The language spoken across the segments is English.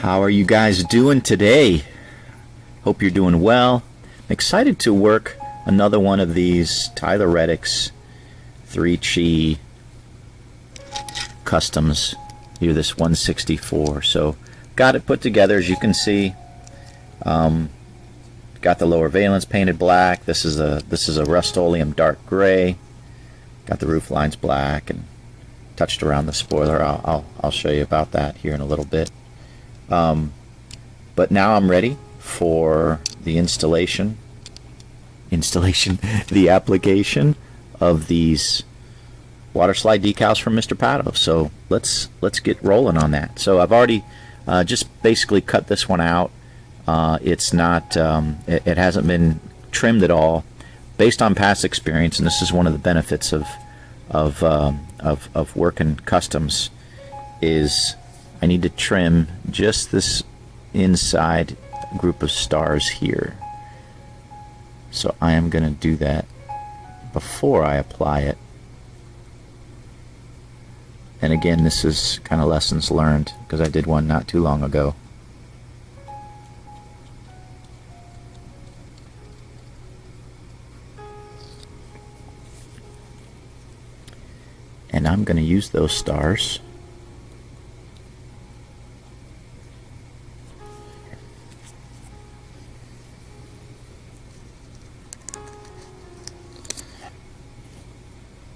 How are you guys doing today? Hope you're doing well. I'm excited to work another one of these Tyler Reddick's 3-chi customs. Here, this 164. So got it put together, as you can see. Got the lower valence painted black. This is a Rust-Oleum dark gray. Got the roof lines black and touched around the spoiler. I'll show you about that here in a little bit. But now I'm ready for the installation, the application of these Waterslide decals from Mr. Pato. So let's get rolling on that. So I've already just basically cut this one out. It's not it hasn't been trimmed at all, based on past experience, and this is one of the benefits of working customs, is I need to trim just this inside group of stars here. So I am going to do that before I apply it. And again, this is kind of lessons learned, because I did one not too long ago. And I'm going to use those stars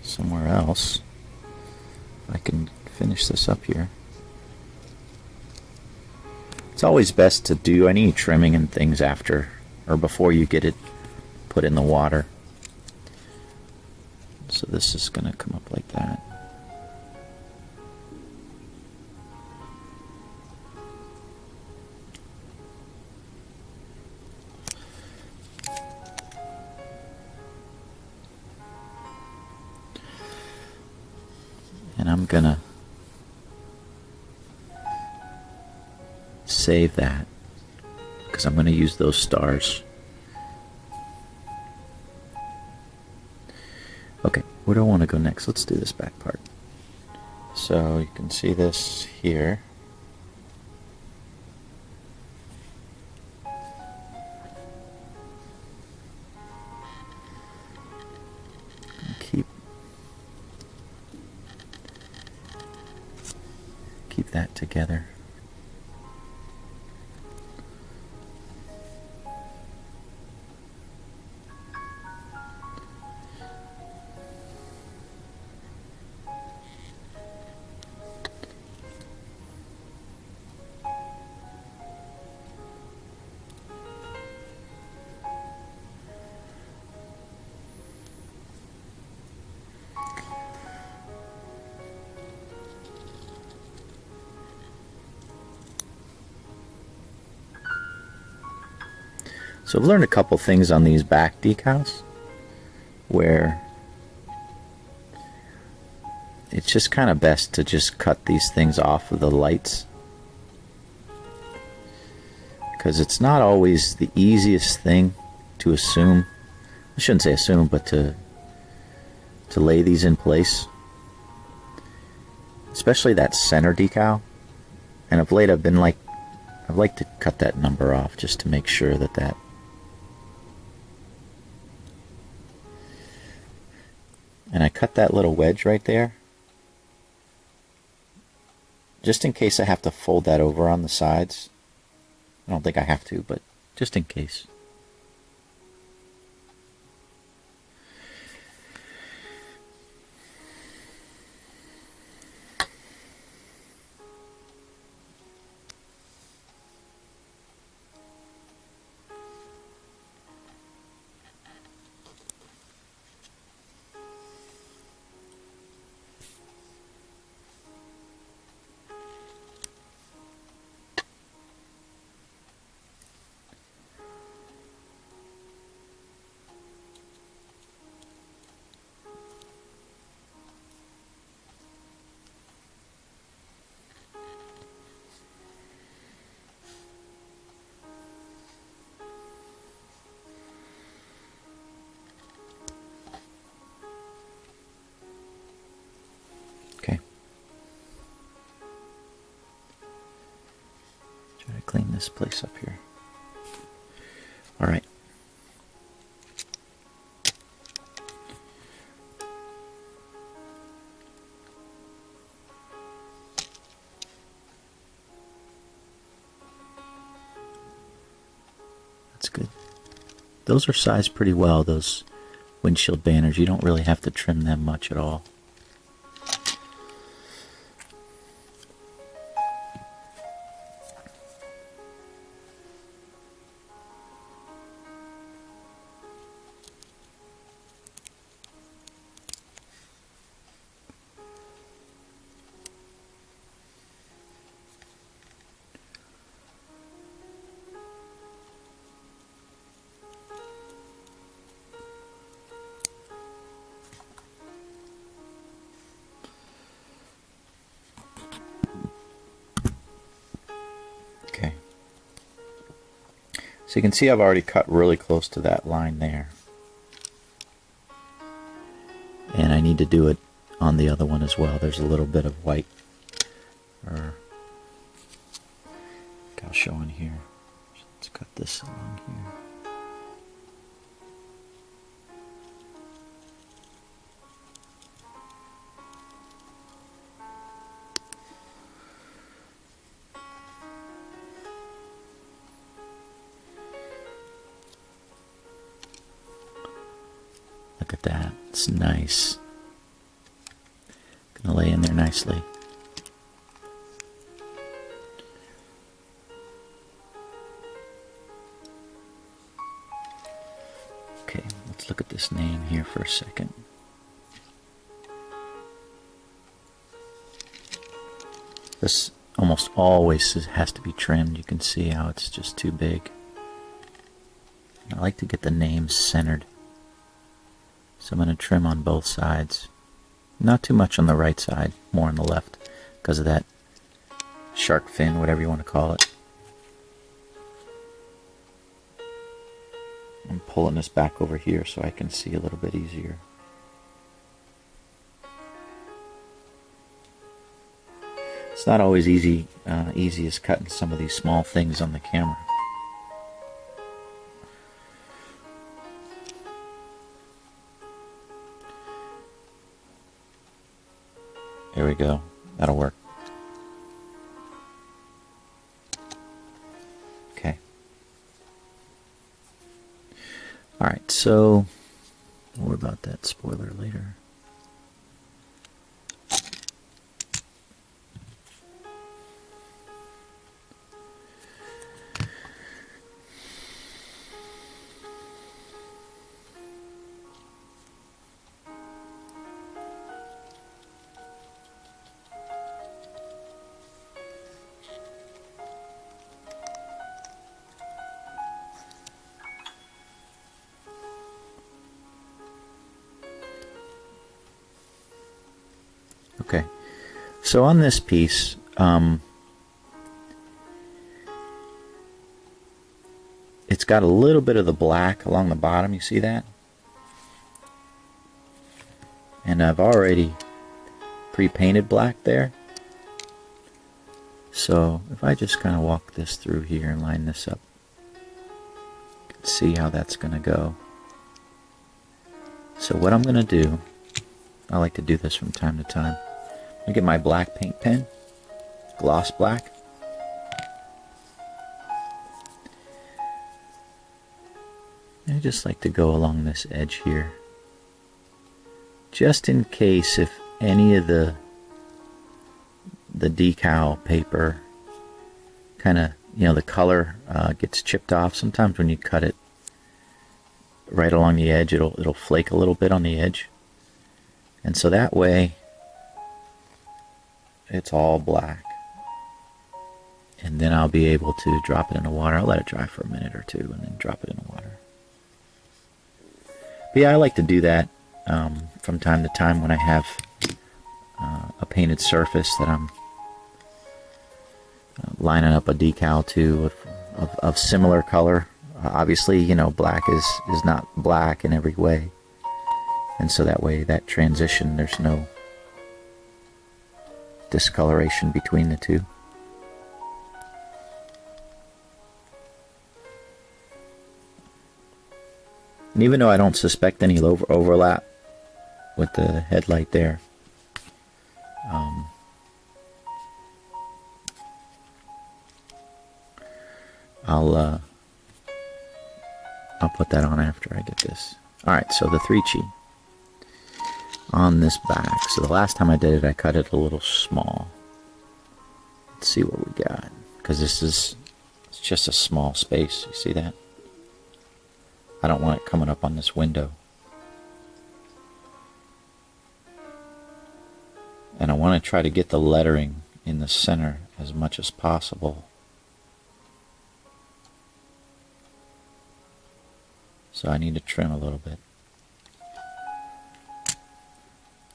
somewhere else. I can finish this up here. It's always best to do any trimming and things after or before you get it put in the water. So this is going to come up like that. And I'm going to save that, because I'm going to use those stars. Okay, where do I want to go next? Let's do this back part. So you can see this here. Keep that together. So I've learned a couple things on these back decals, where it's just kind of best to just cut these things off of the lights, because it's not always the easiest thing to assume. I shouldn't say assume, but to lay these in place, especially that center decal. And of late I've like to cut that number off just to make sure that and I cut that little wedge right there, just in case I have to fold that over on the sides. I don't think I have to, but just in case. Gotta clean this place up here. All right. That's good. Those are sized pretty well, those windshield banners. You don't really have to trim them much at all. Okay. So you can see I've already cut really close to that line there. And I need to do it on the other one as well. There's a little bit of white or I'll show in here. So let's cut this along here. Look at that. It's nice. Gonna lay in there nicely. Okay, let's look at this name here for a second. This almost always has to be trimmed. You can see how it's just too big. I like to get the names centered. So I'm going to trim on both sides. Not too much on the right side, more on the left, because of that shark fin, whatever you want to call it. I'm pulling this back over here so I can see a little bit easier. It's not always easy as cutting some of these small things on the camera. There we go. That'll work. Okay. Alright, so more about that spoiler later. Okay, so on this piece, it's got a little bit of the black along the bottom, you see that? And I've already pre-painted black there. So if I just kind of walk this through here and line this up, you can see how that's going to go. So what I'm going to do, I like to do this from time to time. I get my black paint pen, gloss black. And I just like to go along this edge here, just in case if any of the decal paper kind of, the color gets chipped off. Sometimes when you cut it right along the edge, it'll flake a little bit on the edge, and so that way it's all black, and then I'll be able to drop it in the water. I'll let it dry for a minute or two and then drop it in the water. But yeah, I like to do that from time to time when I have a painted surface that I'm lining up a decal to of similar color. Obviously, black is not black in every way, and so that way, that transition, there's no discoloration between the two. And even though I don't suspect any overlap with the headlight there, I'll put that on after I get this. Alright, so the 3-chi on this back. So the last time I did it, I cut it a little small. Let's see what we got. Because it's just a small space. You see that? I don't want it coming up on this window. And I want to try to get the lettering in the center as much as possible. So I need to trim a little bit.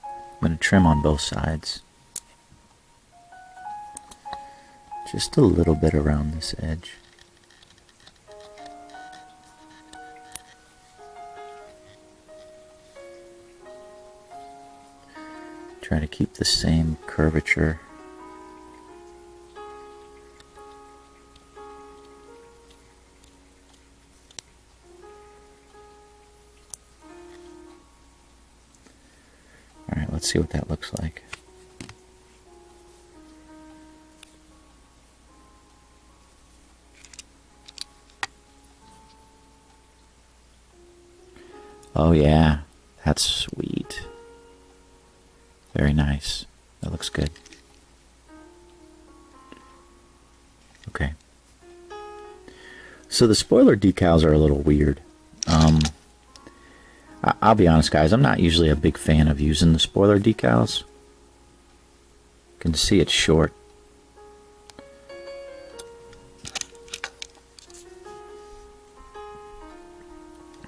I'm going to trim on both sides. Just a little bit around this edge. Try to keep the same curvature. Alright, let's see what that looks like. Oh yeah, that's sweet. Very nice. That looks good. Okay. So the spoiler decals are a little weird. I'll be honest, guys, I'm not usually a big fan of using the spoiler decals. You can see it's short.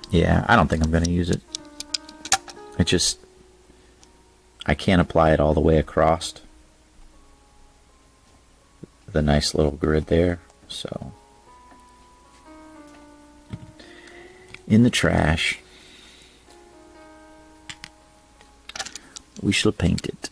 Yeah, I don't think I'm going to use it. I can't apply it all the way across the nice little grid there, so in the trash. We shall paint it.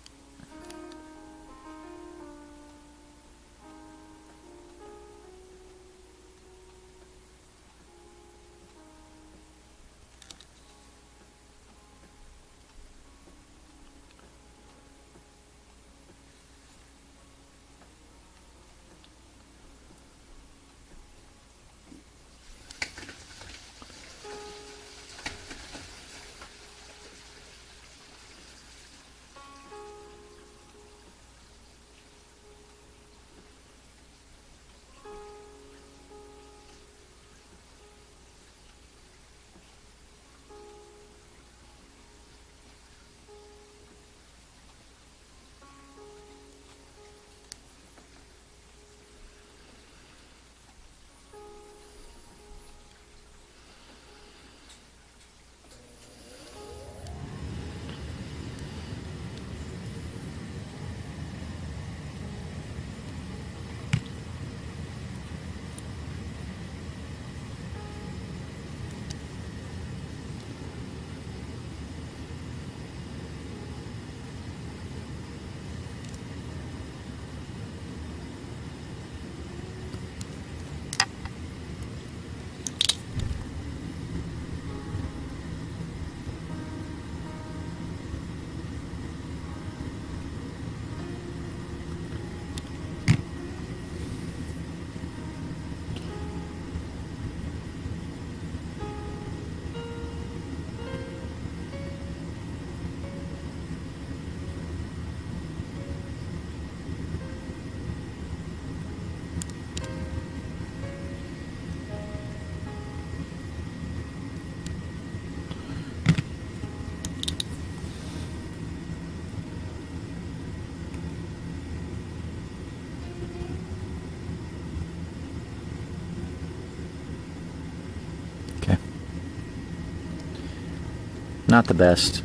Not the best,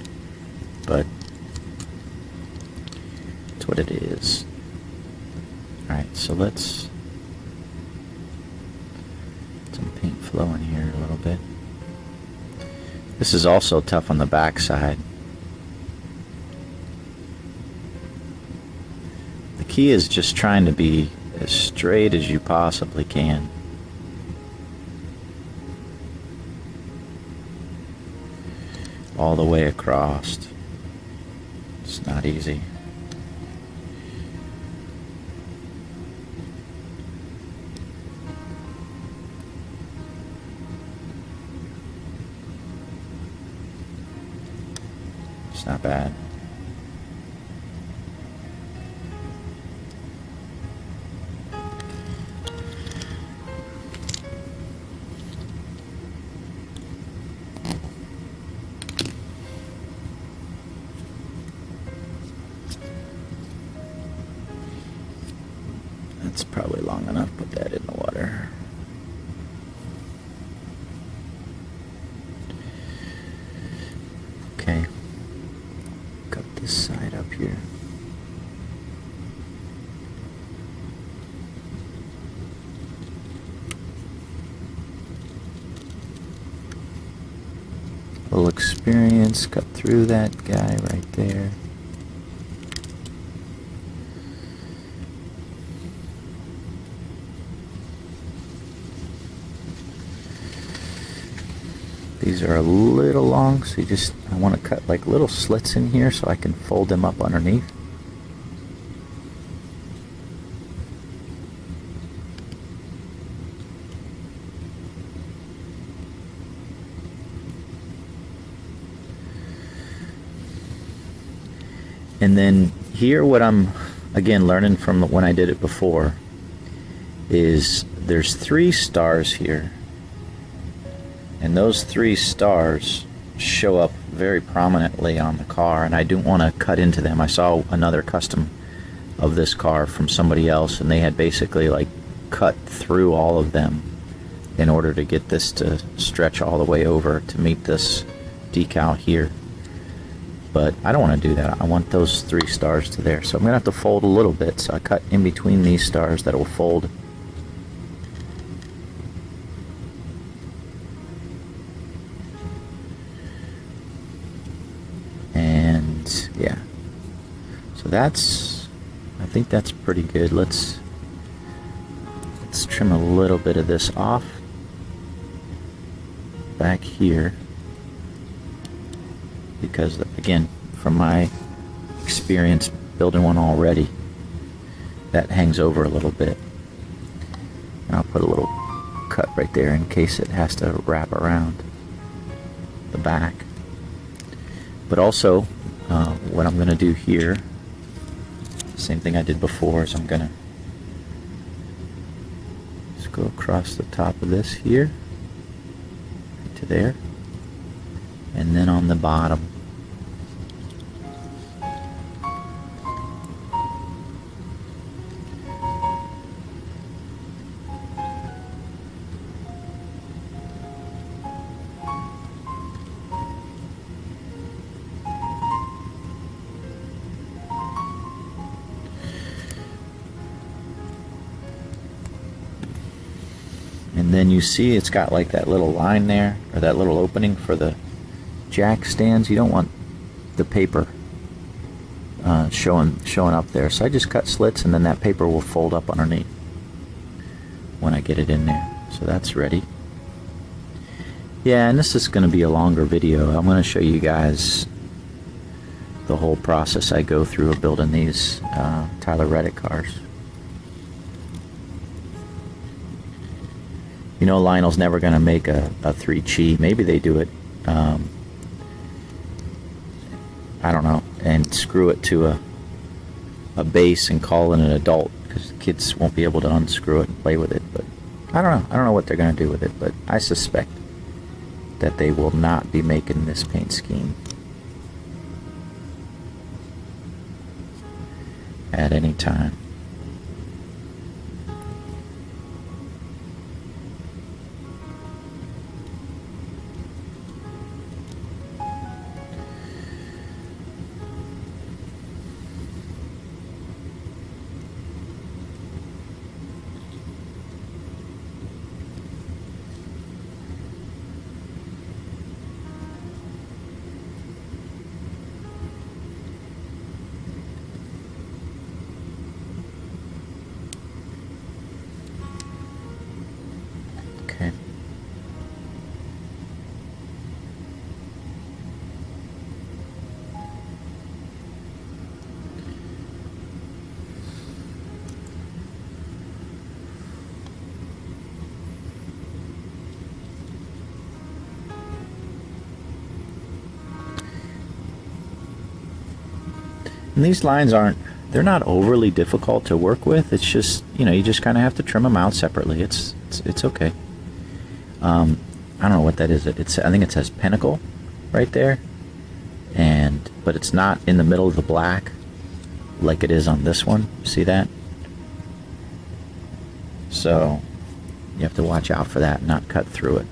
but it's what it is. Alright, so let's get some paint flowing here a little bit. This is also tough on the back side. The key is just trying to be as straight as you possibly can. all the way across. It's not easy. It's not bad. That's probably long enough. Put that in the water. Okay. Cut this side up here. A little experience, cut through that guy right there. These are a little long, so I want to cut like little slits in here so I can fold them up underneath. And then here, what I'm again learning from when I did it before is there's 3 stars here. And those 3 stars show up very prominently on the car, and I don't want to cut into them. I saw another custom of this car from somebody else, and they had basically like cut through all of them in order to get this to stretch all the way over to meet this decal here. But I don't want to do that. I want those 3 stars to there. So I'm going to have to fold a little bit. So I cut in between these stars that will fold. And yeah. So I think that's pretty good. Let's trim a little bit of this off back here. Because again, from my experience building one already, that hangs over a little bit. And I'll put a little cut right there in case it has to wrap around the back. But also, what I'm going to do here, same thing I did before, is I'm going to just go across the top of this here, right to there. And then on the bottom, and then you see it's got like that little line there, or that little opening for the jack stands. You don't want the paper showing up there, so I just cut slits, and then that paper will fold up underneath when I get it in there. So that's ready. Yeah, and this is going to be a longer video. I'm going to show you guys the whole process I go through of building these Tyler Reddick cars. You know, Lionel's never going to make a 3 Chi. Maybe they do it. I don't know, and screw it to a base and call it an adult, because kids won't be able to unscrew it and play with it. But I don't know what they're going to do with it, but I suspect that they will not be making this paint scheme at any time. And these lines they're not overly difficult to work with. It's just, you just kind of have to trim them out separately. It's okay. I don't know what that is. I think it says Pinnacle right there, but it's not in the middle of the black like it is on this one. See that? So you have to watch out for that and not cut through it.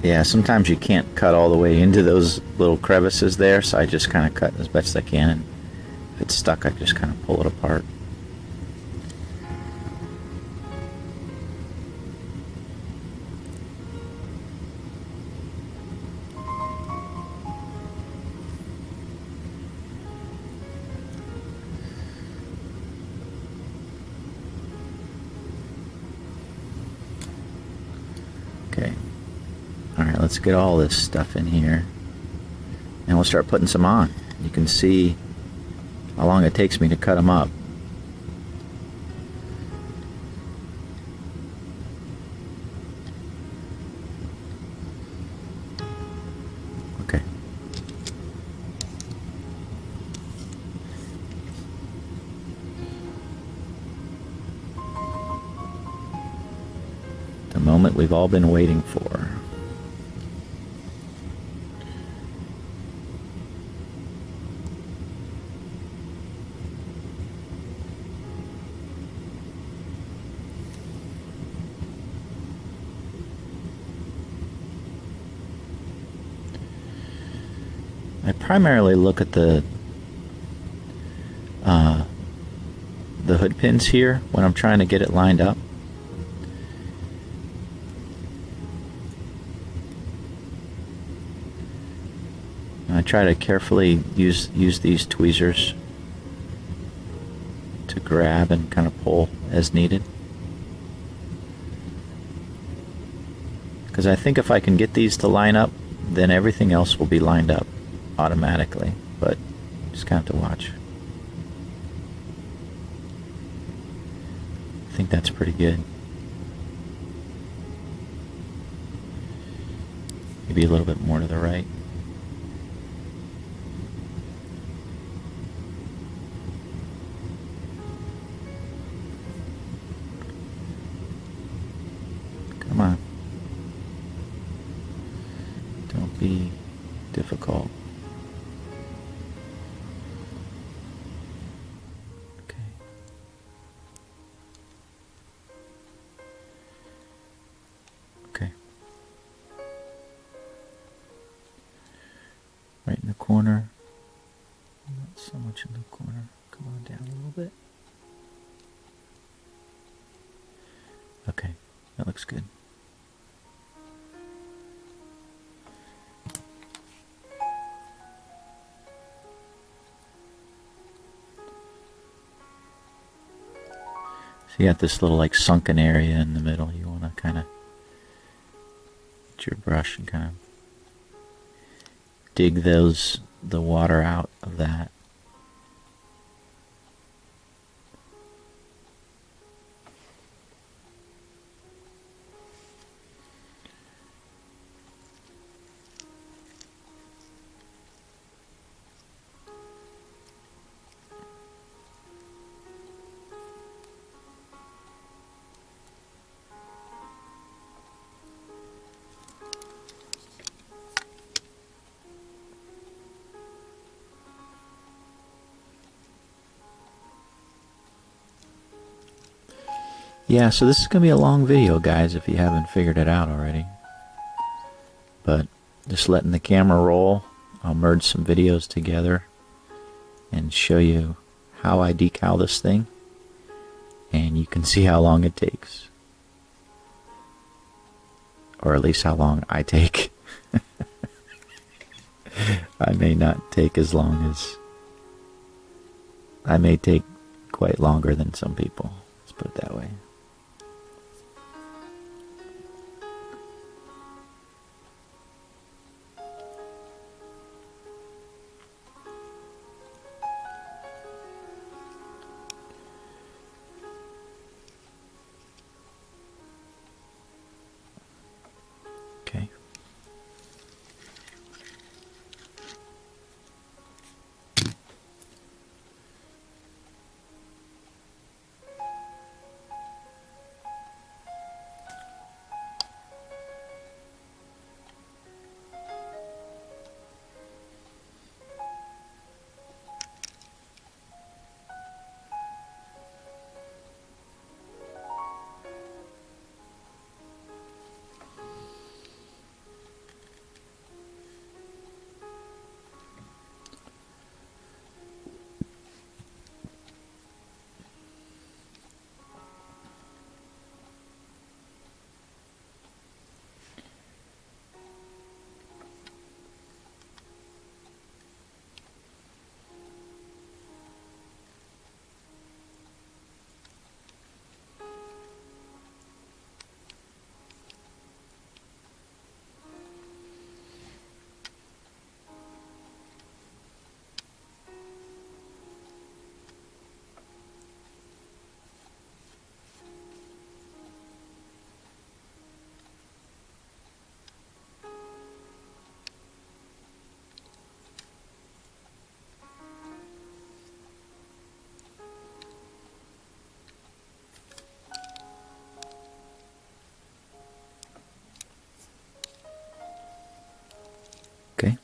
Yeah, sometimes you can't cut all the way into those little crevices there, so I just kind of cut as best I can, and if it's stuck, I just kind of pull it apart. Okay. Alright, let's get all this stuff in here, and we'll start putting some on. You can see how long it takes me to cut them up. Okay. The moment we've all been waiting for. I primarily look at the hood pins here when I'm trying to get it lined up. I try to carefully use these tweezers to grab and kind of pull as needed. Because I think if I can get these to line up, then everything else will be lined up automatically, but just kind of have to watch. I think that's pretty good. Maybe a little bit more to the right. Come on. Don't be difficult. Okay. Right in the corner. Not so much in the corner. Come on down a little bit. Okay, that looks good. So you got this little like sunken area in the middle. You want to kind of get your brush and kind of dig the water out of that. Yeah, so this is going to be a long video, guys, if you haven't figured it out already. But just letting the camera roll, I'll merge some videos together and show you how I decal this thing. And you can see how long it takes. Or at least how long I take. I may not take as long as... I may take quite longer than some people. Let's put it that way. Okay. Okay.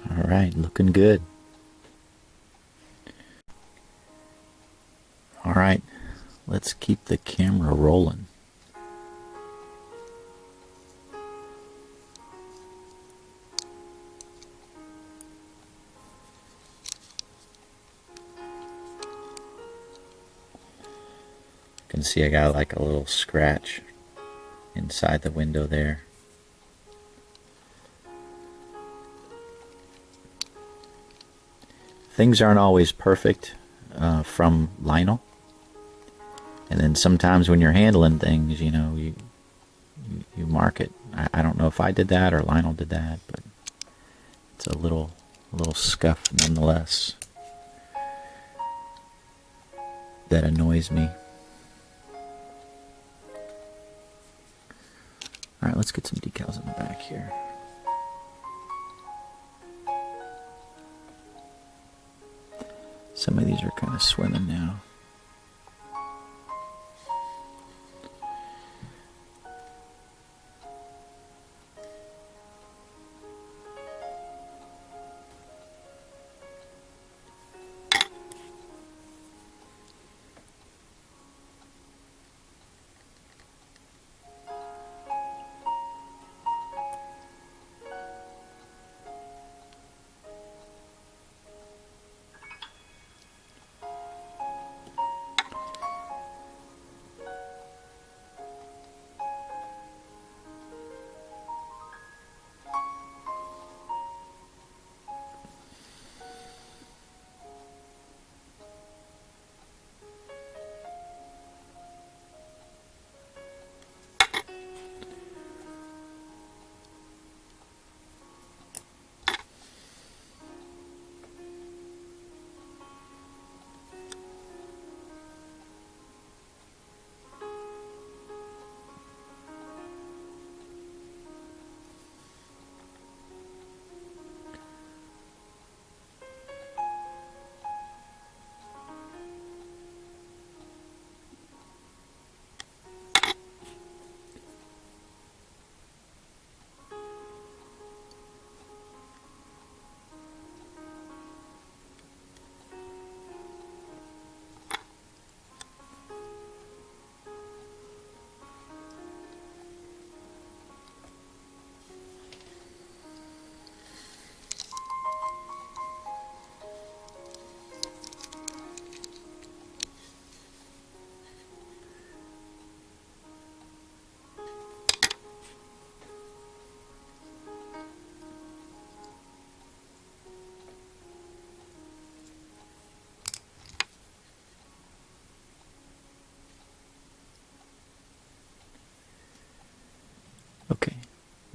All right, looking good. All right, let's keep the camera rolling. You can see I got like a little scratch inside the window there. Things aren't always perfect from Lionel. And then sometimes when you're handling things, you know, you mark it. I don't know if I did that or Lionel did that, but it's a little scuff nonetheless that annoys me. All right, let's get some decals in the back here. Some of these are kind of swimming now.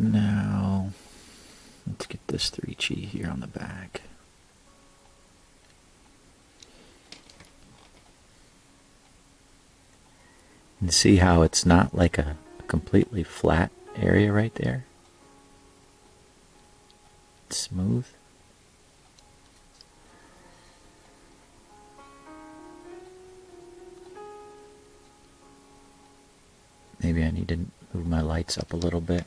Now, let's get this 3G here on the back. And see how it's not like a completely flat area right there? It's smooth. Maybe I need to move my lights up a little bit.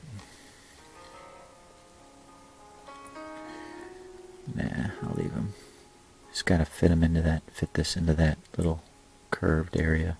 Nah, I'll leave them. Just gotta fit this into that little curved area.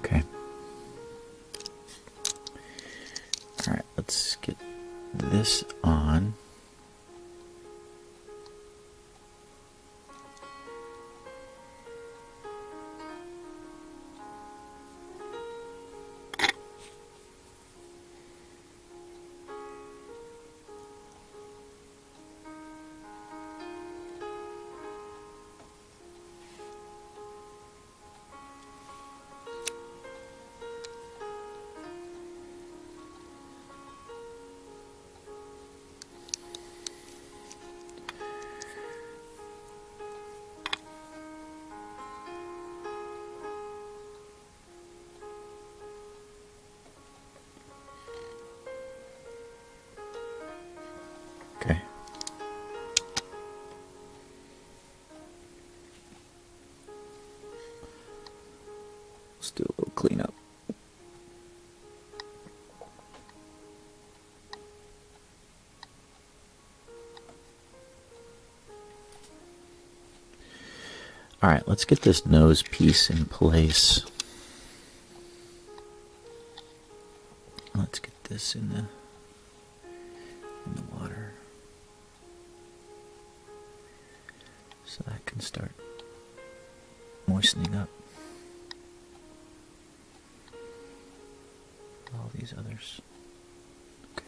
Okay. Alright, let's get this on. Okay. Let's do a little cleanup. All right, let's get this nose piece in place. Let's get this in the water so that can start moistening up all these others. Okay.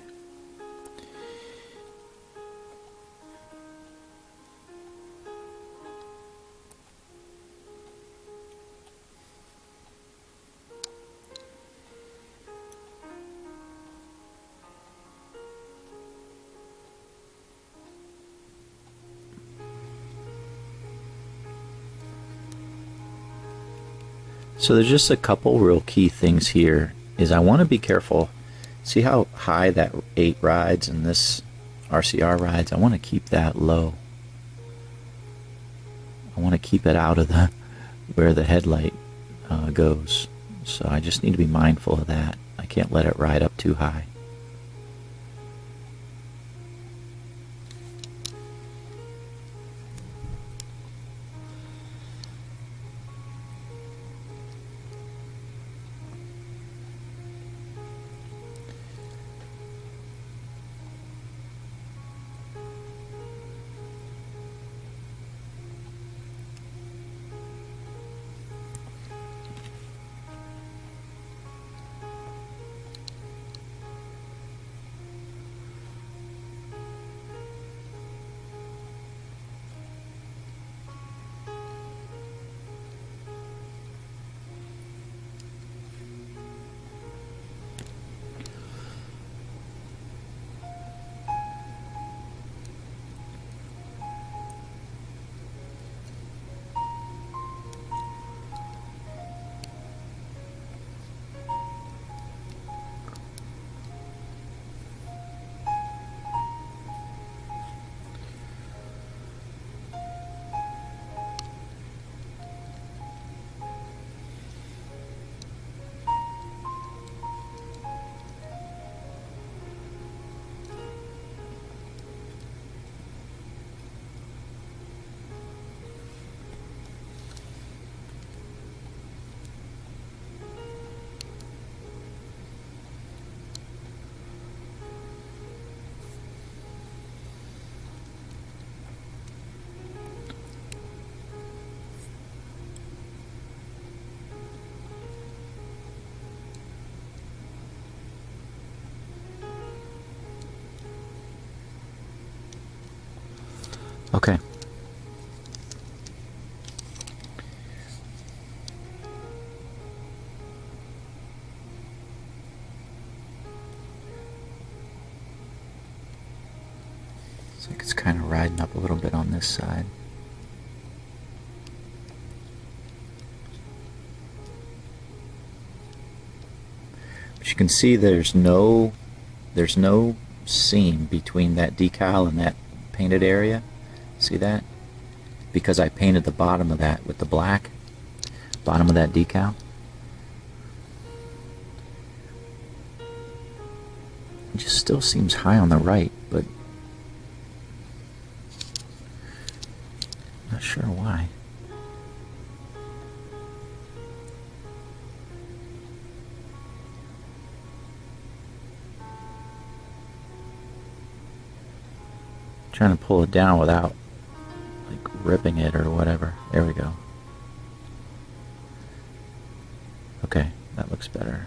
So there's just a couple real key things here. Is I want to be careful. See how high that 8 rides and this RCR rides? I want to keep that low. I want to keep it out of the where the headlight goes. So I just need to be mindful of that. I can't let it ride up too high. Okay. Looks like it's kind of riding up a little bit on this side. But you can see there's no seam between that decal and that painted area. See that? Because I painted the bottom of that with the black, bottom of that decal. It just still seems high on the right, but not sure why. Trying to pull it down without like ripping it or whatever. There we go. Okay, that looks better.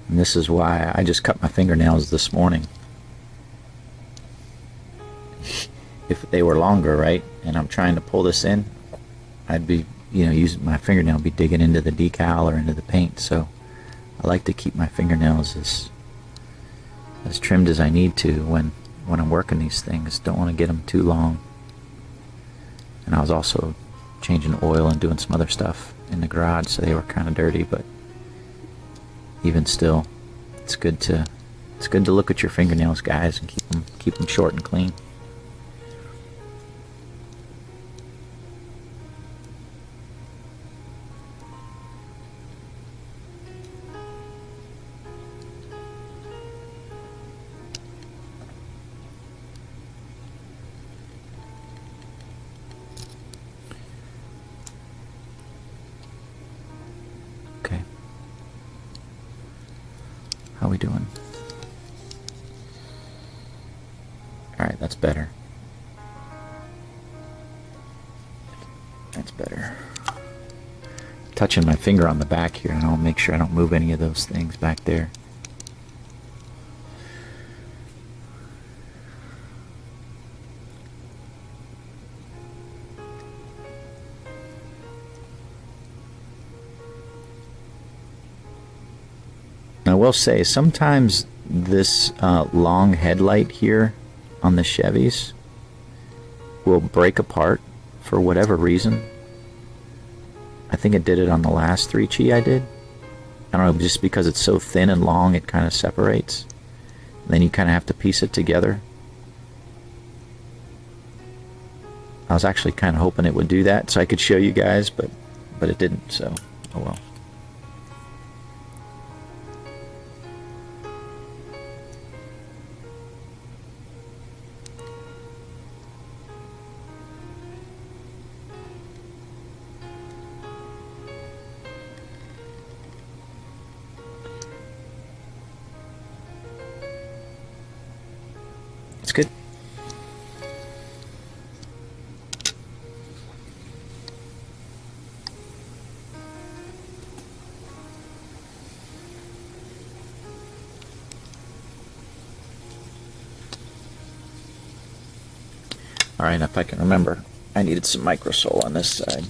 And this is why I just cut my fingernails this morning. If they were longer, right, and I'm trying to pull this in, I'd be, using my fingernail, be digging into the decal or into the paint. So I like to keep my fingernails as trimmed as I need to when I'm working these things. Don't want to get them too long. And I was also changing oil and doing some other stuff in the garage, so they were kind of dirty. But even still, it's good to look at your fingernails, guys, and keep them short and clean. Okay. How we doing? Alright, that's better. That's better. Touching my finger on the back here, and I'll make sure I don't move any of those things back there. I will say, sometimes this long headlight here on the Chevys will break apart for whatever reason. I think it did it on the last 3Chi I did. I don't know, just because it's so thin and long, it kind of separates. Then you kind of have to piece it together. I was actually kind of hoping it would do that so I could show you guys, but it didn't, so oh well. It's good. All right, if I can remember, I needed some microsole on this side.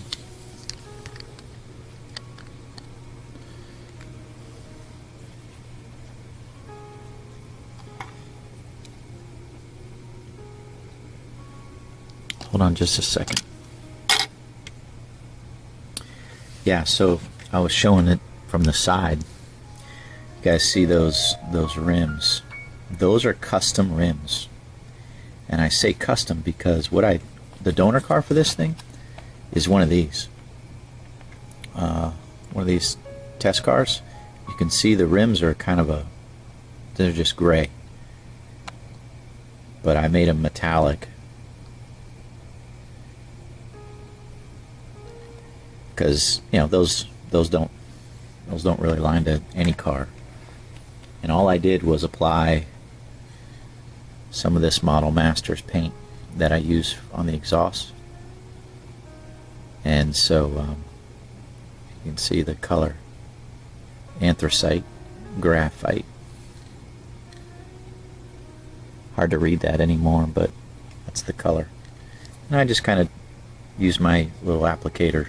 Hold on just a second. Yeah, so I was showing it from the side. You guys see those rims? Those are custom rims. And I say custom because the donor car for this thing is one of these. One of these test cars. You can see the rims are kind of they're just gray. But I made them metallic. Because those don't really line to any car, and all I did was apply some of this Model Masters paint that I use on the exhaust. And so you can see the color: anthracite, graphite. Hard to read that anymore, but that's the color. And I just kind of used my little applicator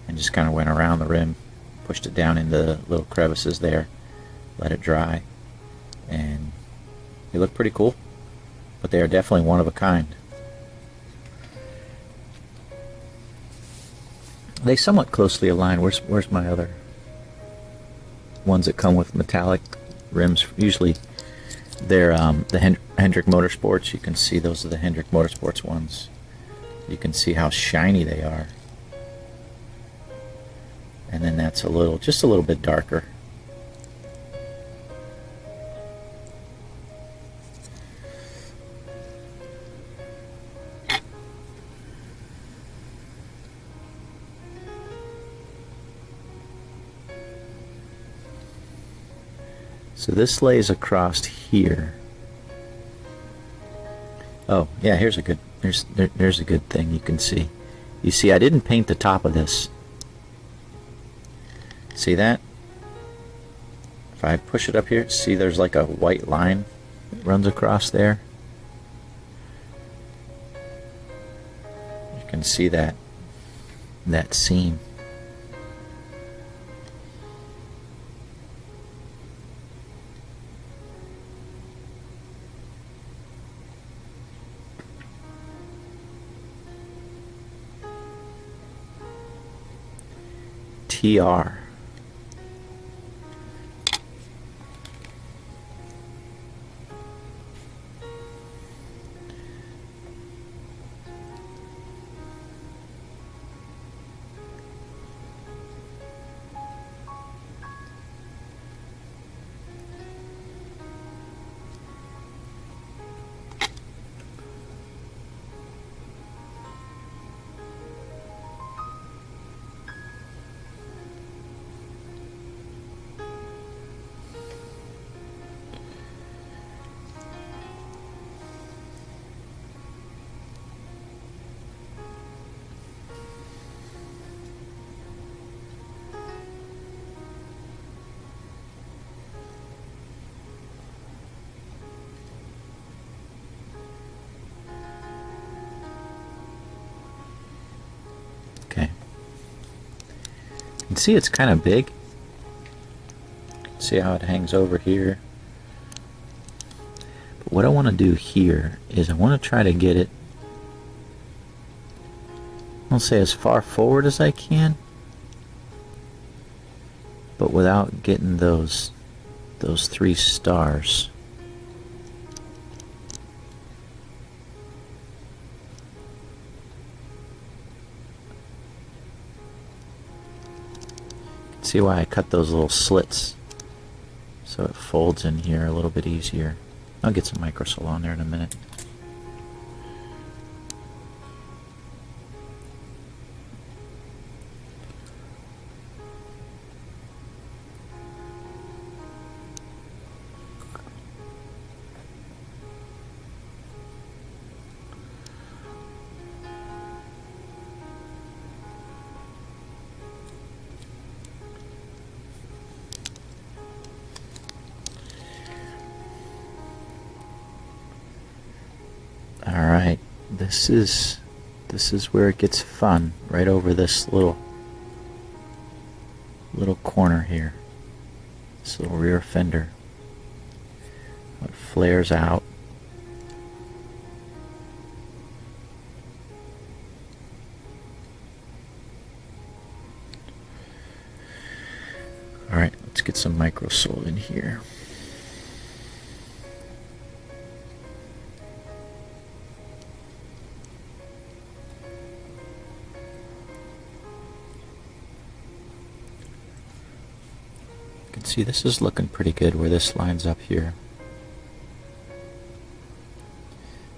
and just kind of went around the rim, pushed it down into the little crevices there, let it dry, and they look pretty cool, but they are definitely one of a kind. They somewhat closely align. Where's my other ones that come with metallic rims? Usually they're the Hendrick Motorsports. You can see those are the Hendrick Motorsports ones. You can see how shiny they are. And then that's just a little bit darker. So this lays across here. Oh yeah, there's a good thing you can see. You see, I didn't paint the top of this. See that? If I push it up here, see there's like a white line that runs across there. You can see that seam. TR. Okay. You can see it's kind of big. See how it hangs over here. But what I want to do here is I want to try to get it, I'll say, as far forward as I can, but without getting those three stars. See why I cut those little slits so it folds in here a little bit easier. I'll get some microsol on there in a minute. Alright, this is where it gets fun, right over this little corner here. This little rear fender. It flares out. Alright, let's get some microsol in here. See, this is looking pretty good where this lines up here.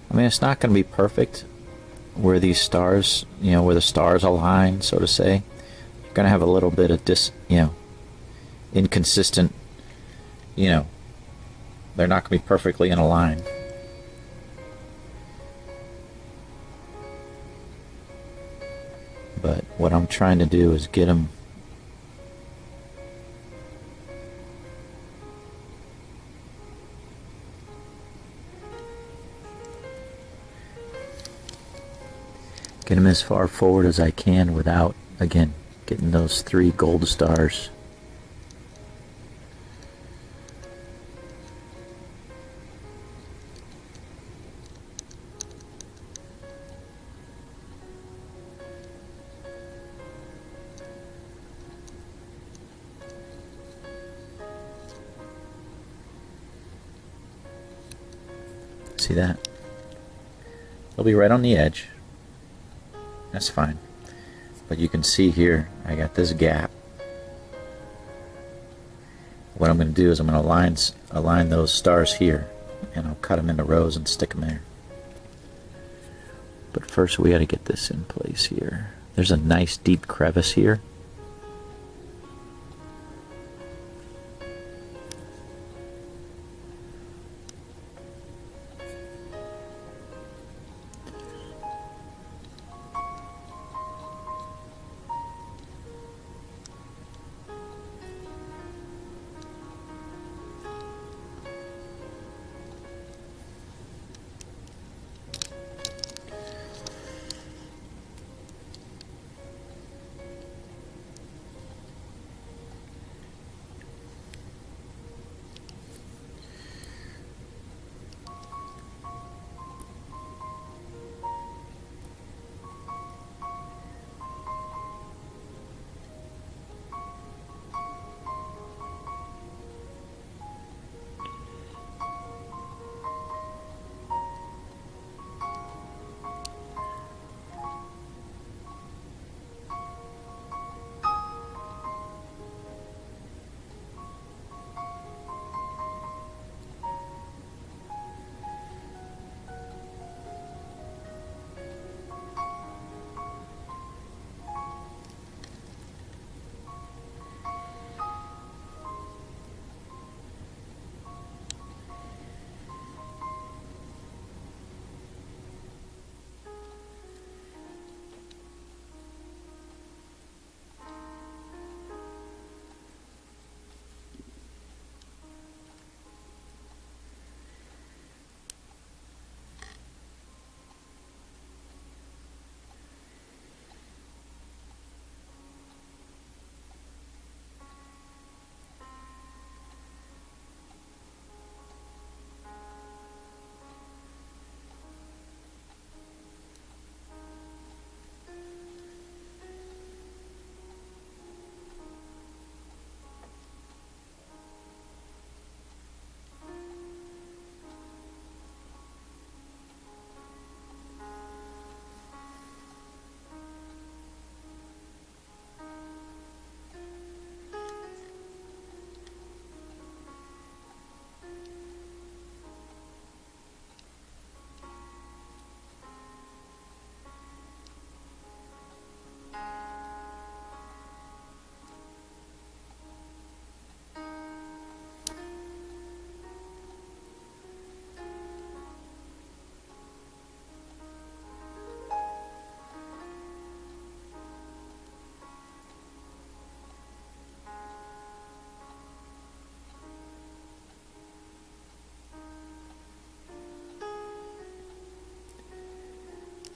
I mean, it's not going to be perfect where these stars, where the stars align, so to say. You're going to have a little bit of inconsistent, they're not going to be perfectly in a line. trying to do is get them as far forward as I can without, again, getting those 3 gold stars. See that? It'll be right on the edge. That's fine. But you can see here, I got this gap. What I'm going to do is I'm going to align those stars here, and I'll cut them into rows and stick them there. But first we got to get this in place here. There's a nice deep crevice here.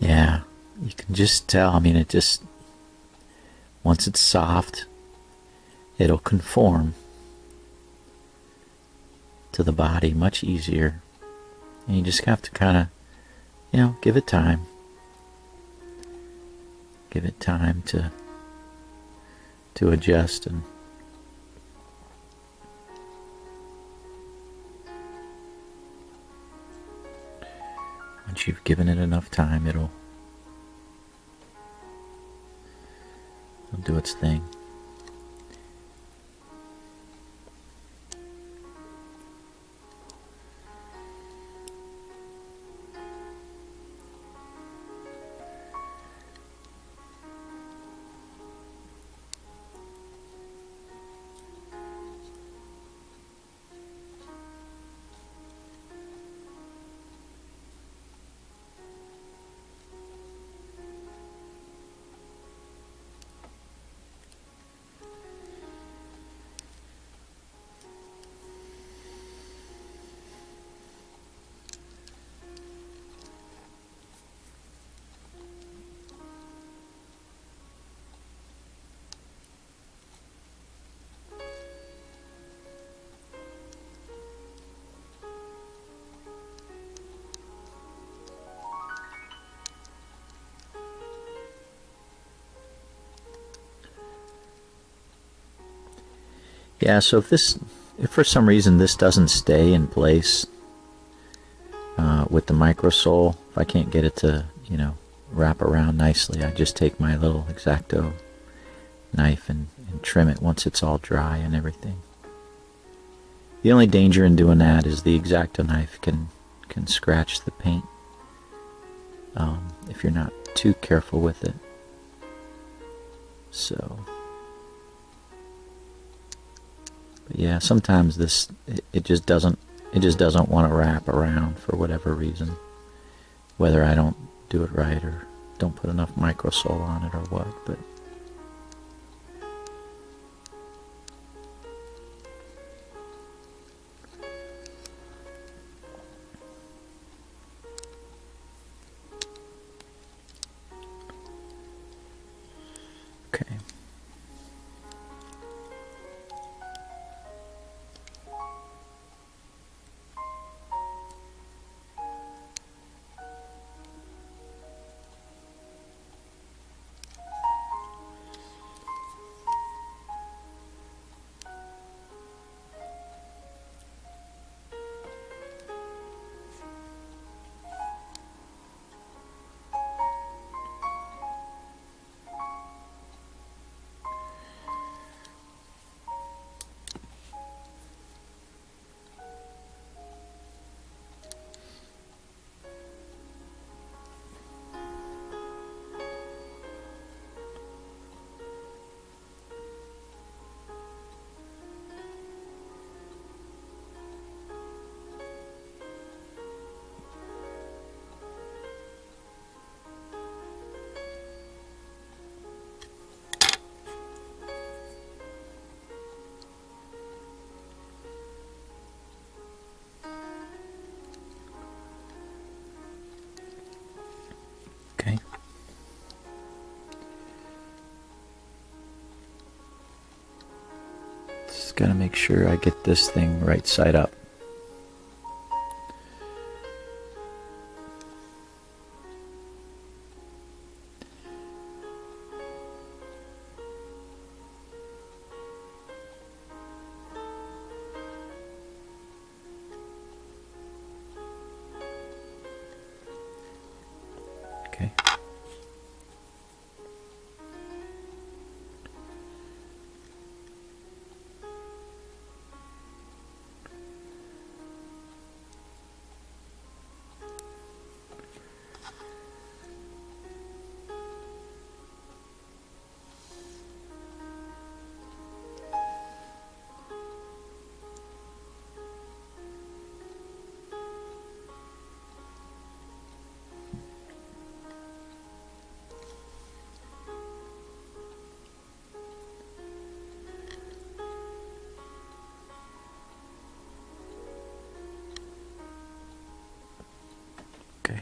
Yeah, you can just tell. I mean, once it's soft, it'll conform to the body much easier. And you just have to kind of, give it time. Give it time to adjust, and once you've given it enough time, it'll do its thing. Yeah, so if for some reason this doesn't stay in place with the microsole, if I can't get it to, wrap around nicely, I just take my little X-Acto knife and trim it once it's all dry and everything. The only danger in doing that is the X-Acto knife can scratch the paint if you're not too careful with it. So, but yeah, sometimes it just doesn't want to wrap around for whatever reason, whether I don't do it right or don't put enough microsole on it or what. But okay. Okay. Just gotta make sure I get this thing right side up. Okay. Okay.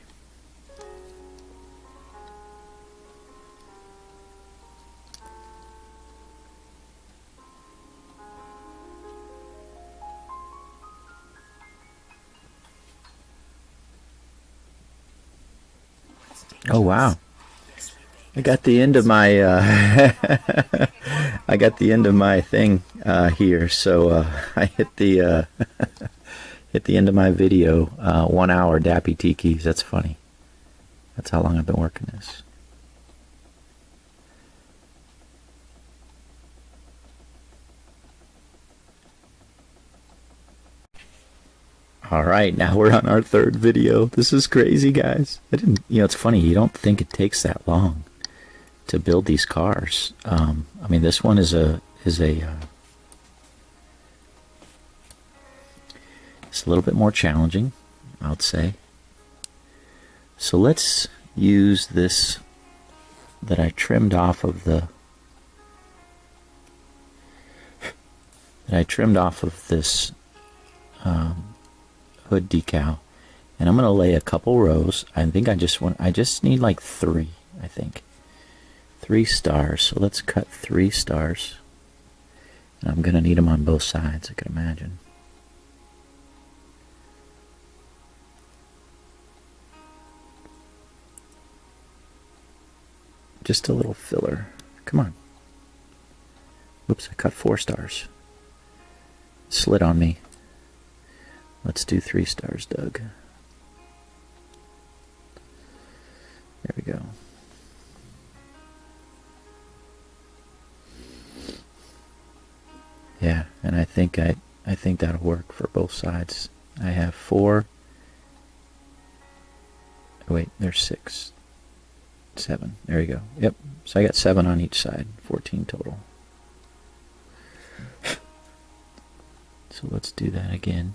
Oh wow. I got the end of my I got the end of my thing here, so I hit the hit the end of my video. 1 hour Dappy Tikis. That's funny. That's how long I've been working this. All right, now we're on our third video. This is crazy, guys. I didn't, it's funny. You don't think it takes that long to build these cars. I mean, this one it's a little bit more challenging, I would say. So let's use this that I trimmed off of the this hood decal, and I'm going to lay a couple rows. I think I just need like 3, I think 3 stars. So let's cut 3 stars, and I'm going to need them on both sides, I can imagine. Just a little filler. Come on. Oops, I cut 4 stars. slid on me. Let's do 3 stars, Doug. There we go. Yeah, and I think that'll work for both sides. I have 4. Oh, wait, there's 6. 7. There you go. Yep. So I got 7 on each side. 14 total. So let's do that again.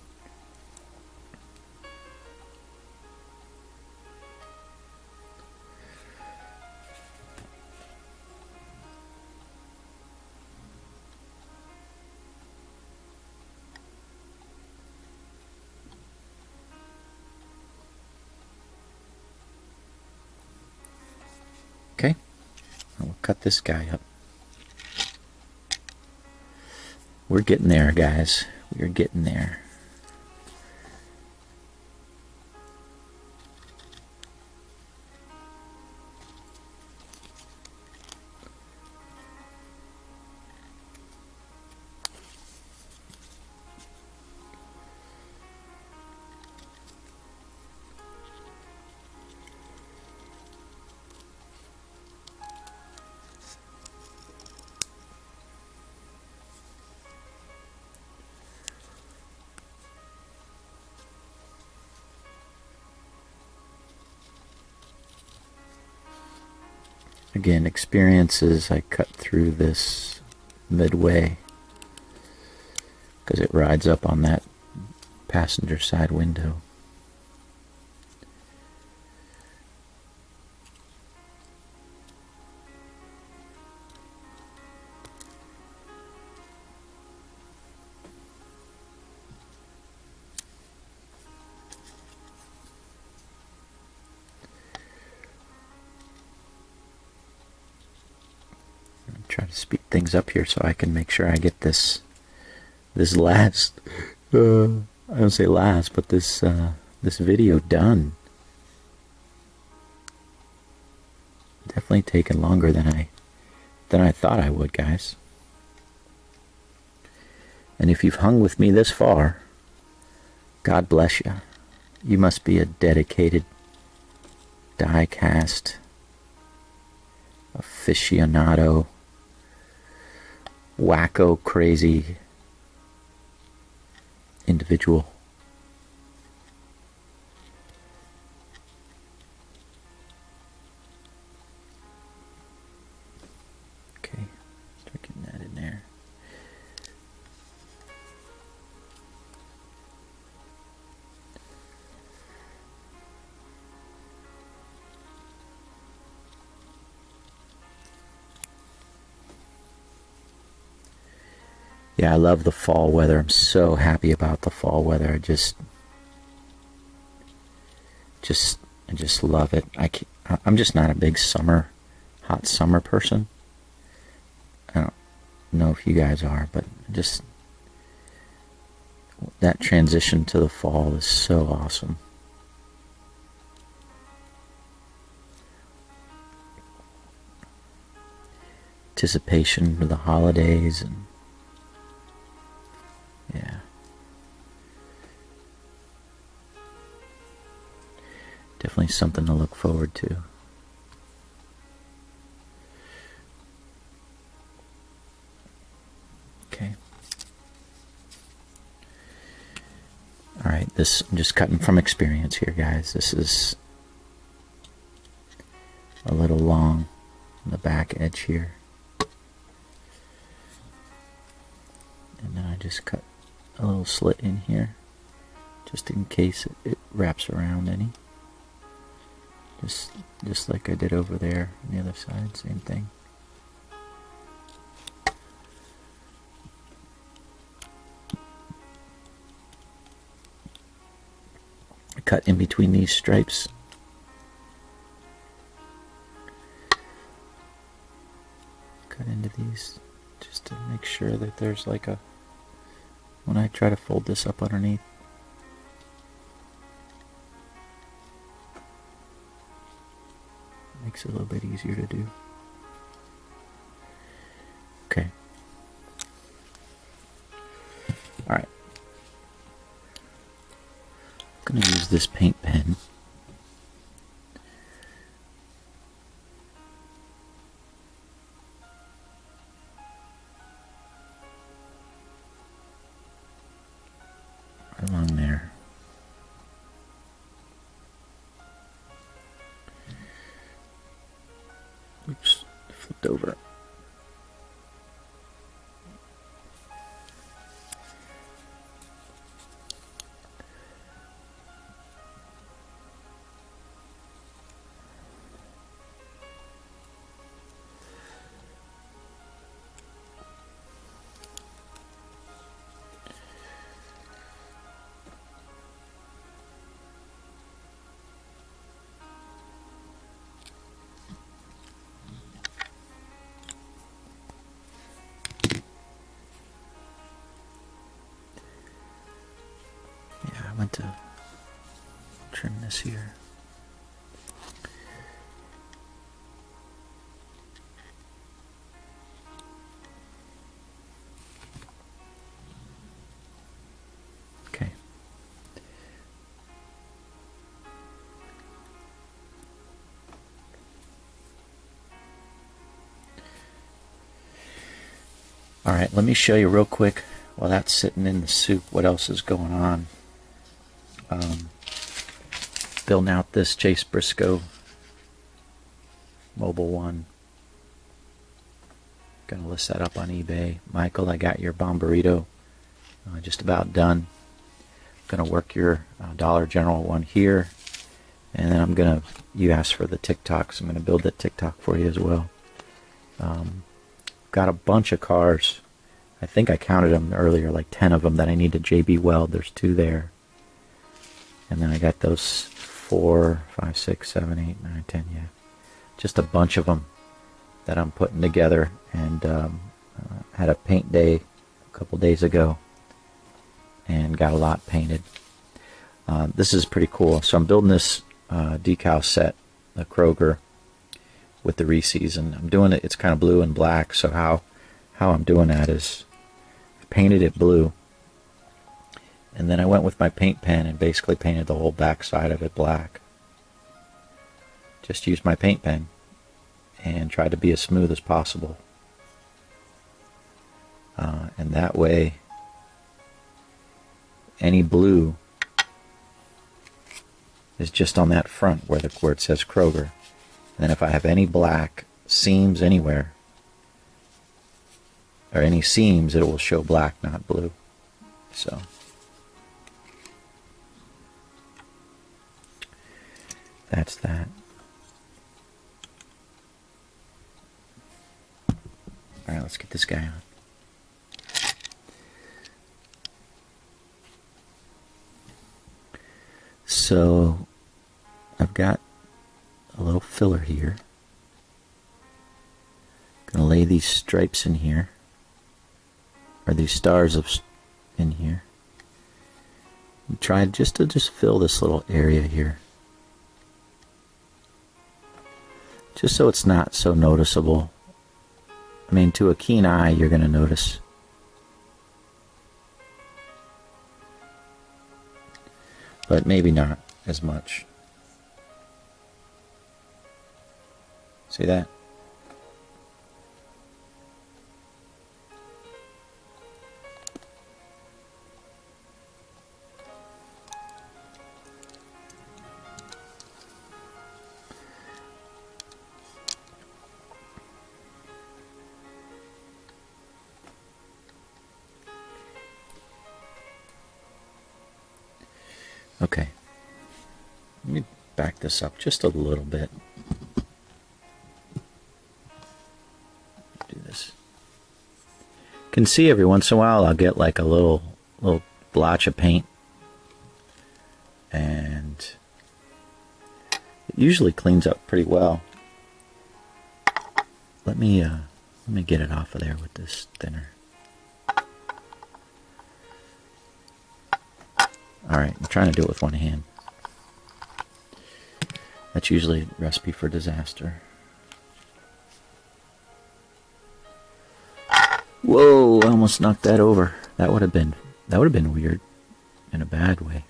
Okay, we'll cut this guy up. We're getting there, guys. We're getting there. Again, experiences, I cut through this midway because it rides up on that passenger side window. Try to speed things up here so I can make sure I get this last I don't say last, but this video done. Definitely taken longer than I thought I would, guys. And if you've hung with me this far, God bless you. You must be a dedicated die-cast aficionado, wacko crazy individual. Okay, start getting that in there. Yeah, I love the fall weather. I'm so happy about the fall weather. I just love it. I'm just not a big hot summer person. I don't know if you guys are, but just that transition to the fall is so awesome. Anticipation for the holidays and yeah. Definitely something to look forward to. Okay. Alright, I'm just cutting from experience here, guys. This is a little long on the back edge here. And then I just cut a little slit in here just in case it wraps around any. Just like I did over there on the other side, same thing. I cut in between these stripes. Cut into these just to make sure that there's like a, when I try to fold this up underneath, it makes it a little bit easier to do. Okay. Alright. I'm going to use this paint pen. Right along there. Oops, flipped over. I went to trim this here. Okay. All right, let me show you real quick while that's sitting in the soup what else is going on. Building out this Chase Briscoe Mobile One. Gonna list that up on eBay. Michael, I got your Bomberito just about done. Gonna work your Dollar General one here, and then you asked for the TikTok, so I'm gonna build that TikTok for you as well. Got a bunch of cars. I think I counted them earlier, like 10 of them that I need to JB weld. There's 2 there. And then I got those 4, 5, 6, 7, 8, 9, 10, yeah. Just a bunch of them that I'm putting together. And had a paint day a couple days ago and got a lot painted. This is pretty cool. So I'm building this decal set, the Kroger, with the Reese's. And I'm doing it, it's kind of blue and black. So how I'm doing that is I painted it blue. And then I went with my paint pen and basically painted the whole back side of it black. Just used my paint pen and tried to be as smooth as possible. And that way, any blue is just on that front where it says Kroger. And then if I have any black seams anywhere, or any seams, it will show black, not blue. So that's that. All right, let's get this guy on. So I've got a little filler here. Gonna lay these stripes in here, or these stars in here. Try just to fill this little area here, just so it's not so noticeable. I mean, to a keen eye, you're gonna notice. But maybe not as much. See that? Okay, let me back this up just a little bit. Do this. You can see every once in a while I'll get like a little blotch of paint, and it usually cleans up pretty well. Let me get it off of there with this thinner. Alright, I'm trying to do it with one hand. That's usually a recipe for disaster. Whoa, I almost knocked that over. That would have been weird in a bad way.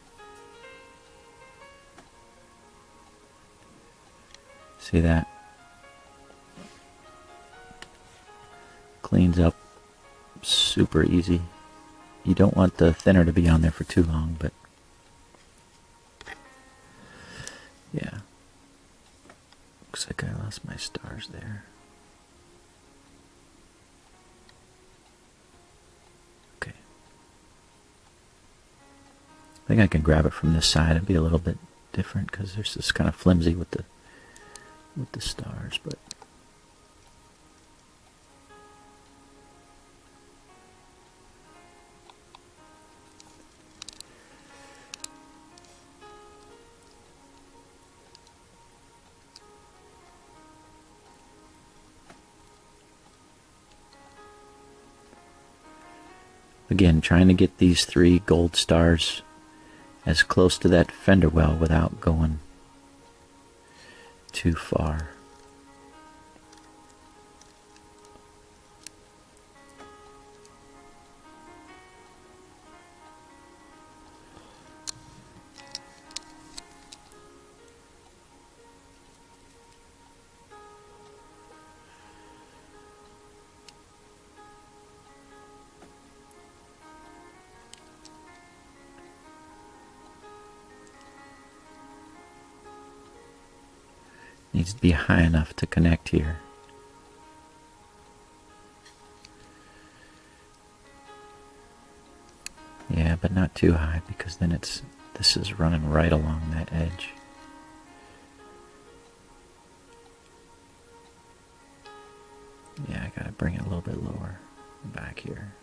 See that? Cleans up super easy. You don't want the thinner to be on there for too long, but yeah. Looks like I lost my stars there. Okay. I think I can grab it from this side. It'd be a little bit different because there's this kind of flimsy with the stars, but again, trying to get these 3 gold stars as close to that fender well without going too far. Needs to be high enough to connect here. Yeah, but not too high because then this is running right along that edge. Yeah, I gotta bring it a little bit lower back here.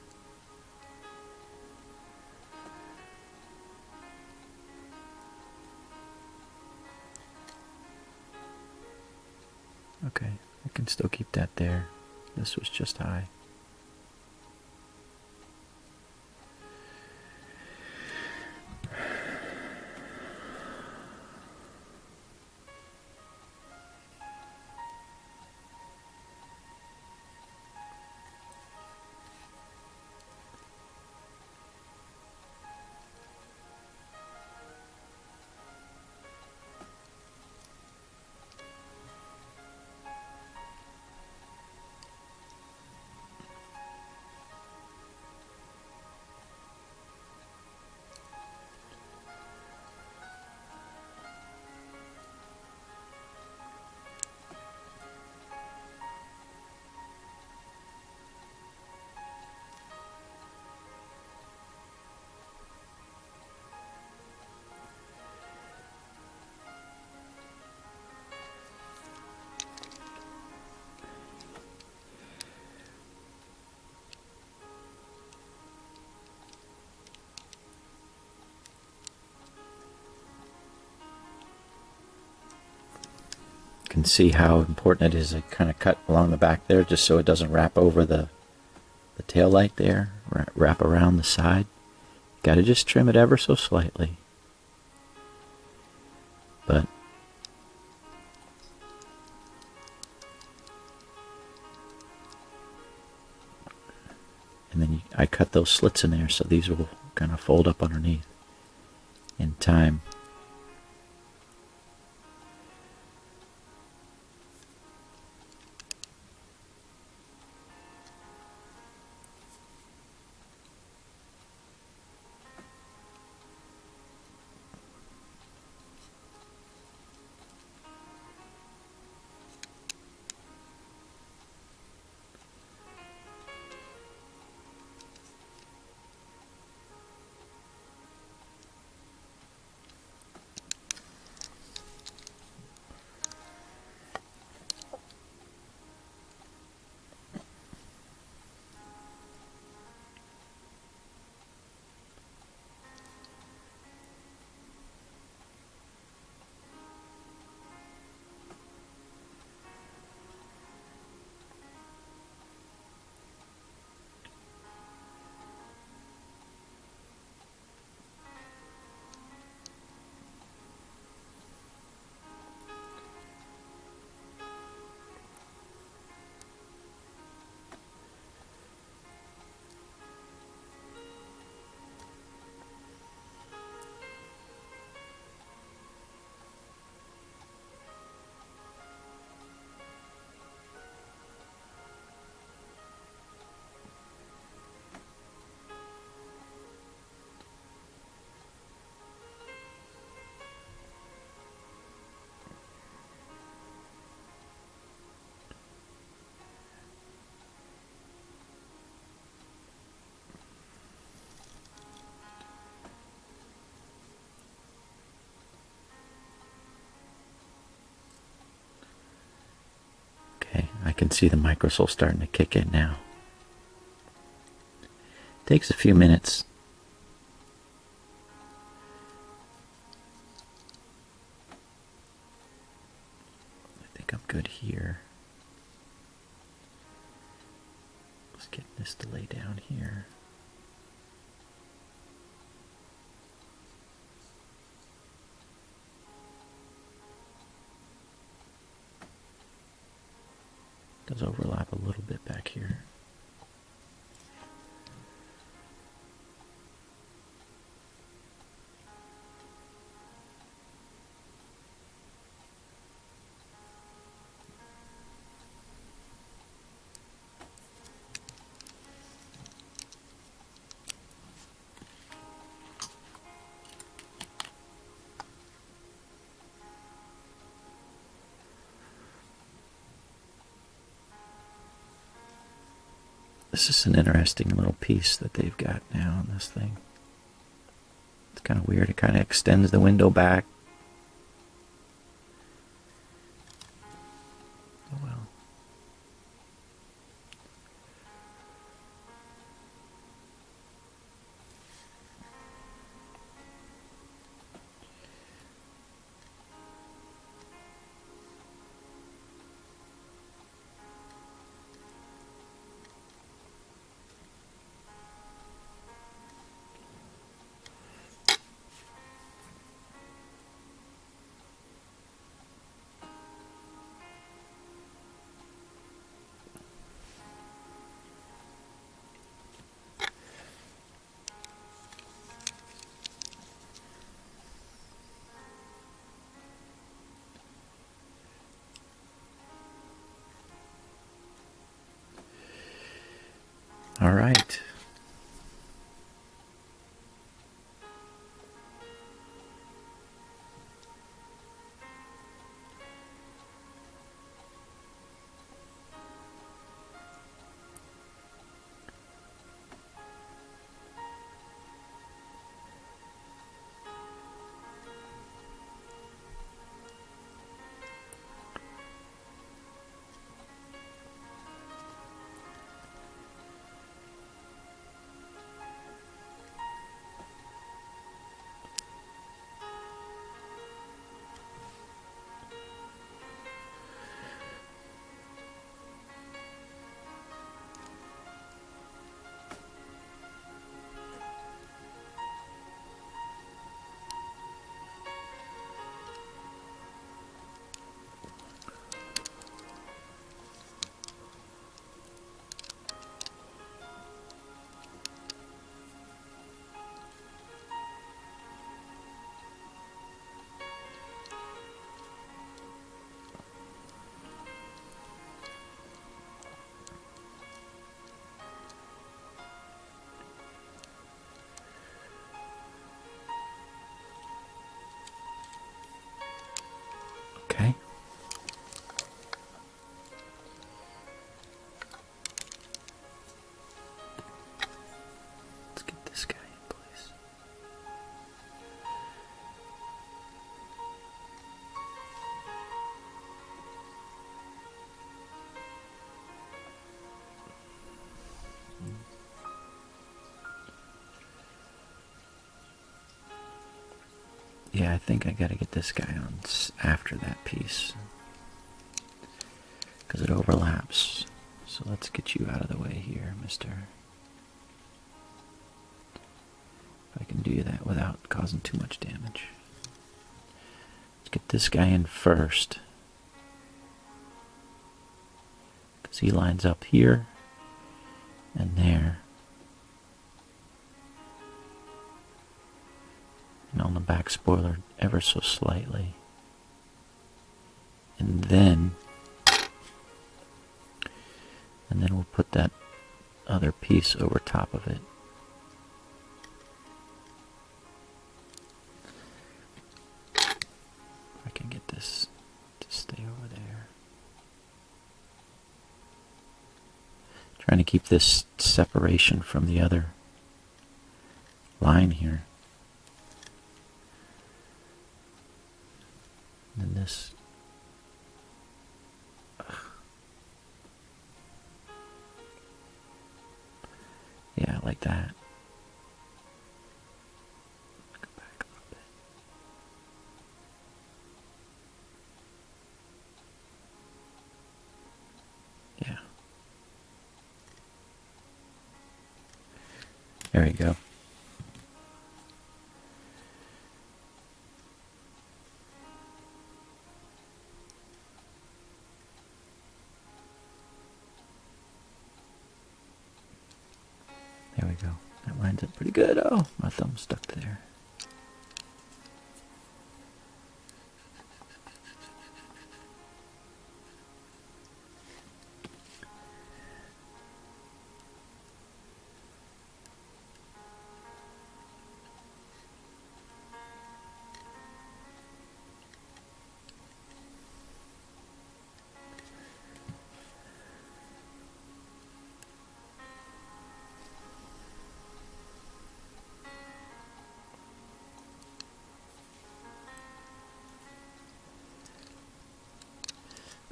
Okay, I can still keep that there. This was just high. Can see how important it is to kind of cut along the back there just so it doesn't wrap over the tail light there, wrap around the side. Got to just trim it ever so slightly. But and then I cut those slits in there so these will kind of fold up underneath in time. can see the microsole starting to kick in now. Takes a few minutes. I think I'm good here. Let's get this to lay down here. Does overlap a little bit back here. This is an interesting little piece that they've got now on this thing. It's kind of weird. It kind of extends the window back. Oh well. All right. Okay. Let's get this guy in place. Yeah, I think I gotta get this guy on after that piece because it overlaps. So let's get you out of the way here, mister. If I can do that without causing too much damage. Let's get this guy in first because he lines up here and there. And on the back spoiler ever so slightly. And then we'll put that other piece over top of it. If I can get this to stay over there. Trying to keep this separation from the other line here. And then this. that. Go back a little bit. Yeah. There you go. There we go. That lines up pretty good. Oh, my thumb's stuck there.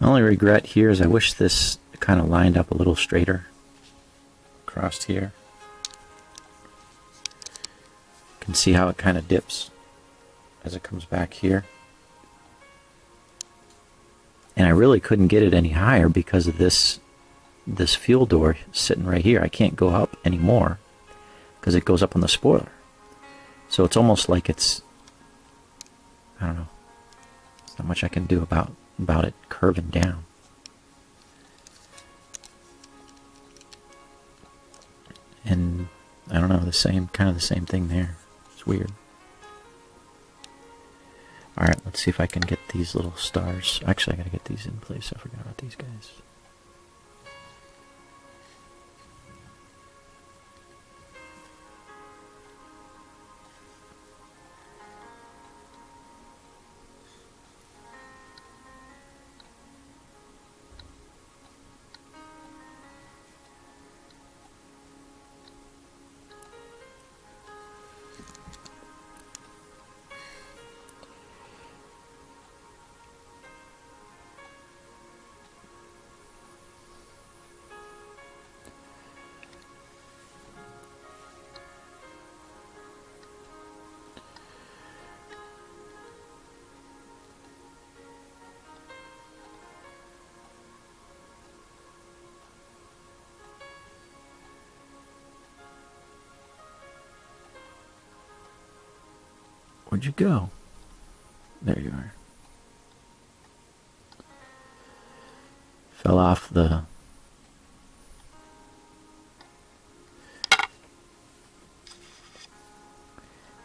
My only regret here is I wish this kind of lined up a little straighter across here. You can see how it kind of dips as it comes back here. And I really couldn't get it any higher because of this fuel door sitting right here. I can't go up anymore because it goes up on the spoiler. So it's almost like it's, I don't know, there's not much I can do about it curving down. And I don't know, kind of the same thing there. It's weird. Alright, let's see if I can get these little stars. Actually, I gotta get these in place. I forgot about these guys. Where'd you go? There you are. Fell off the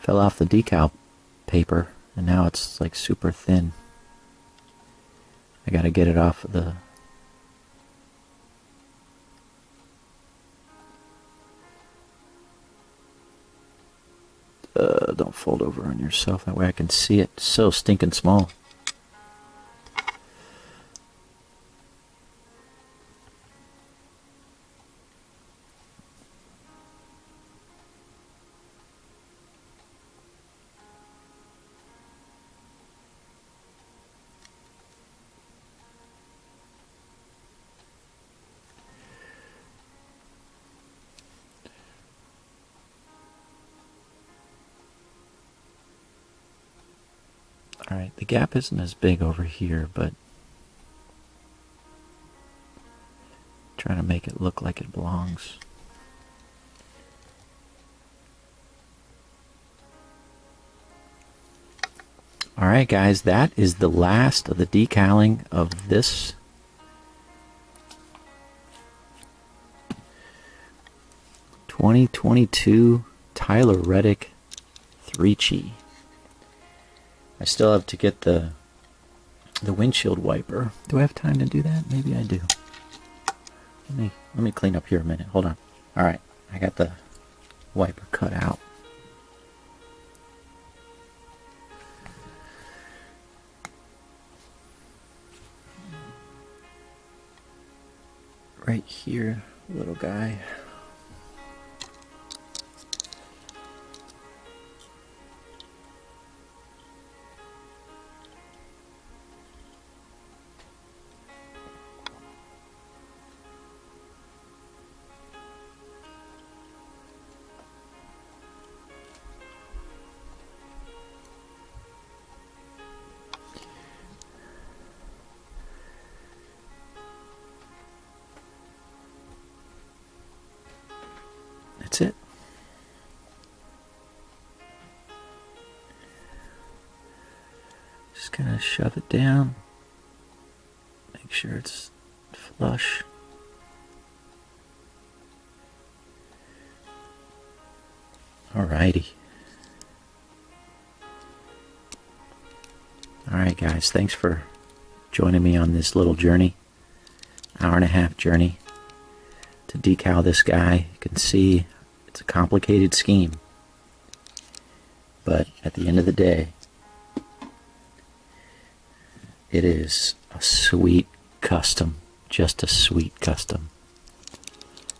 decal paper, and now it's like super thin. I gotta get it off of the don't fold over on yourself, that way I can see it. It's so stinking small. Alright, the gap isn't as big over here, but trying to make it look like it belongs. Alright guys, that is the last of the decaling of this '22 Tyler Reddick 3Chi. I still have to get the windshield wiper. Do I have time to do that? Maybe I do. Let me clean up here a minute. Hold on. All right, I got the wiper cut out. Right here, little guy. Just kind of shove it down. Make sure it's flush. Alrighty. Alright guys, thanks for joining me on this little journey. Hour and a half journey to decal this guy. You can see it's a complicated scheme. But at the end of the day, it is a sweet custom. Just a sweet custom.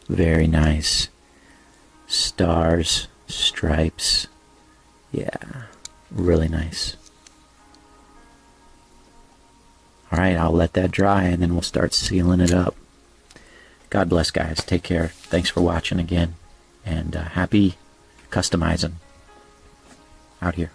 Very nice. Stars, stripes. Yeah, really nice. Alright, I'll let that dry and then we'll start sealing it up. God bless, guys. Take care. Thanks for watching again. And happy customizing out here.